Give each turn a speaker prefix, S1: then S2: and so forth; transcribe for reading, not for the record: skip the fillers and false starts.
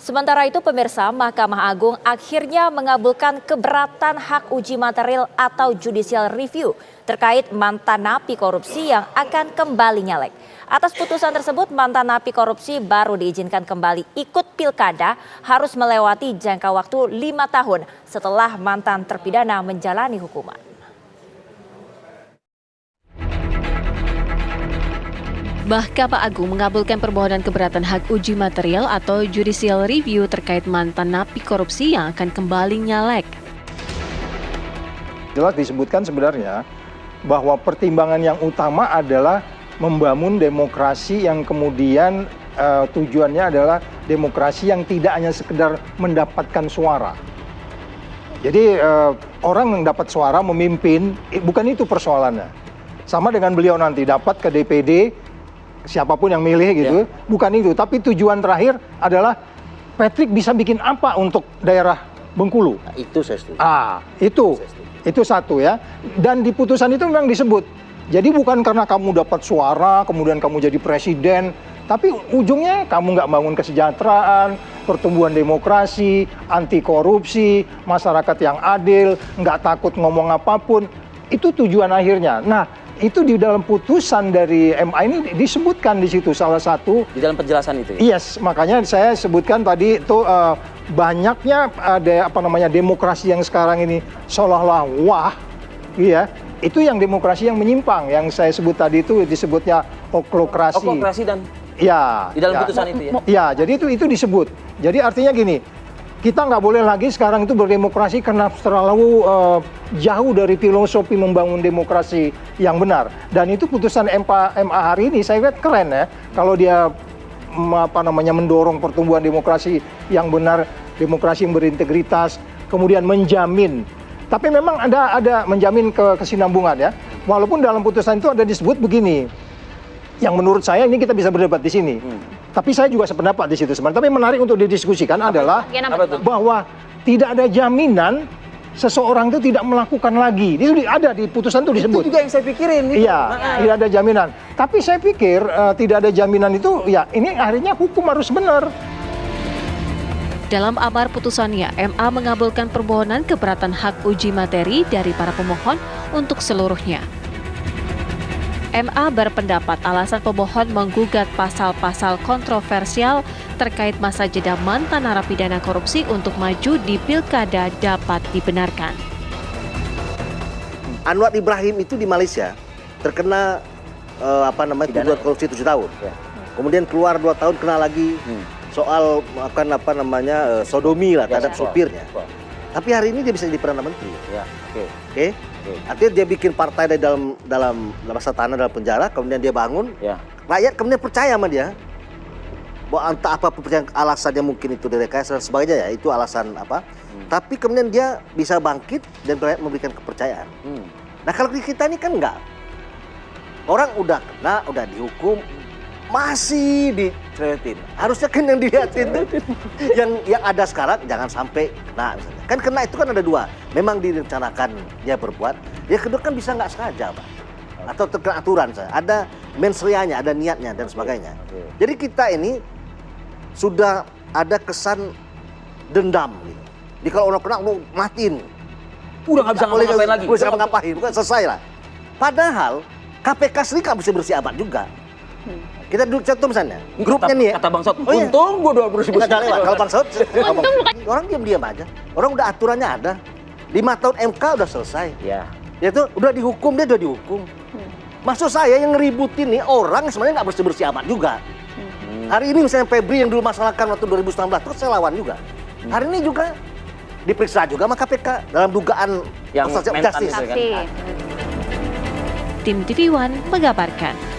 S1: Sementara itu pemirsa, Mahkamah Agung akhirnya mengabulkan keberatan hak uji material atau judicial review terkait mantan napi korupsi yang akan kembali nyalek. Atas putusan tersebut, mantan napi korupsi baru diizinkan kembali ikut pilkada harus melewati jangka waktu 5 tahun setelah mantan terpidana menjalani hukuman.
S2: Mahkamah Agung mengabulkan permohonan keberatan hak uji material atau judicial review terkait mantan napi korupsi yang akan kembali nyalek.
S3: Jelas disebutkan sebenarnya bahwa pertimbangan yang utama adalah membangun demokrasi yang kemudian tujuannya adalah demokrasi yang tidak hanya sekedar mendapatkan suara. Jadi orang yang dapat suara memimpin, bukan itu persoalannya. Sama dengan beliau nanti dapat ke DPD, siapapun yang milih gitu, bukan itu. Tapi tujuan terakhir adalah Patrick bisa bikin apa untuk daerah Bengkulu.
S4: Nah, itu saya setuju.
S3: Itu satu ya. Dan di putusan itu memang disebut. Jadi bukan karena kamu dapat suara, kemudian kamu jadi presiden, tapi ujungnya kamu nggak bangun kesejahteraan, pertumbuhan demokrasi, anti korupsi, masyarakat yang adil, nggak takut ngomong apapun. Itu tujuan akhirnya. Nah, itu di dalam putusan dari MA ini disebutkan di situ salah satu
S4: di dalam penjelasan itu ya?
S3: Yes, makanya saya sebutkan tadi itu banyaknya ada demokrasi yang sekarang ini seolah-olah wah, iya, itu yang demokrasi yang menyimpang yang saya sebut tadi itu disebutnya oklokrasi.
S4: Oklokrasi dan
S3: ya,
S4: di dalam putusan itu ya?
S3: Ya, jadi itu disebut. Jadi artinya gini, kita nggak boleh lagi sekarang itu berdemokrasi karena terlalu jauh dari filosofi membangun demokrasi yang benar. Dan itu putusan MA hari ini saya lihat keren ya. Kalau dia mendorong pertumbuhan demokrasi yang benar, demokrasi yang berintegritas, kemudian menjamin. Tapi memang ada menjamin kesinambungan ya. Walaupun dalam putusan itu ada disebut begini. Yang menurut saya ini kita bisa berdebat di sini. Tapi saya juga sependapat di situ sebenarnya. Tapi menarik untuk didiskusikan adalah bahwa tidak ada jaminan seseorang itu tidak melakukan lagi. Itu ada di putusan itu disebut.
S4: Itu juga yang saya pikirin.
S3: Iya, tidak ada jaminan. Tapi saya pikir tidak ada jaminan itu, ya ini akhirnya hukum harus benar.
S2: Dalam amar putusannya, MA mengabulkan permohonan keberatan hak uji materi dari para pemohon untuk seluruhnya. MA berpendapat alasan pemohon menggugat pasal-pasal kontroversial terkait masa jeda mantan narapidana korupsi untuk maju di pilkada dapat dibenarkan.
S5: Anwar Ibrahim itu di Malaysia terkena tuduhan korupsi 7 tahun.
S4: Ya.
S5: Kemudian keluar 2 tahun kena lagi soal sodomi lah terhadap sopirnya. Tapi hari ini dia bisa jadi Perdana Menteri.
S4: Ya,
S5: Oke. Artinya dia bikin partai dalam masa tanah dalam penjara, kemudian dia bangun.
S4: Ya.
S5: Rakyat kemudian percaya sama dia. Bahwa entah apa alasannya, mungkin itu direkayasa dan sebagainya ya, itu alasan apa. Tapi kemudian dia bisa bangkit dan rakyat memberikan kepercayaan. Nah kalau di kita ini kan enggak. Orang udah kena, udah dihukum, masih dicerewetin. Harusnya kan yang dilihatin tuh yang ada sekarang jangan sampai kena misalnya. Kan kena itu kan ada 2. Memang direncanakan dia berbuat. Ya kedua kan bisa nggak sengaja, Pak. Atau terkena aturan saya. Ada mens reanya, ada niatnya dan sebagainya. Jadi kita ini sudah ada kesan dendam gitu. Jadi kalau orang kena mau matiin.
S4: Udah nggak bisa ngapa-ngapain lagi.
S5: Udah ngapa-ngapain, bukan selesai lah. Padahal KPK sendiri nggak bisa bersih amat juga. Kita dulu contoh misalnya, grupnya nih ya.
S4: Kata Bang Saud, untung gua 20
S5: Nggak lewat. Kalau Bang Saud, orang diam-diam aja. Orang udah aturannya ada. 5 tahun MK udah selesai.
S4: Ya.
S5: Ya tuh udah dihukum, dia udah dihukum. Maksud saya yang ngeributin nih orang sebenarnya nggak bersih-bersih amat juga. Hari ini misalnya Febri yang dulu masalahkan waktu 2019, terus saya lawan juga. Hari ini juga diperiksa juga sama KPK dalam dugaan
S4: yang
S5: justice.
S4: kan.
S2: Tim TV One mengabarkan.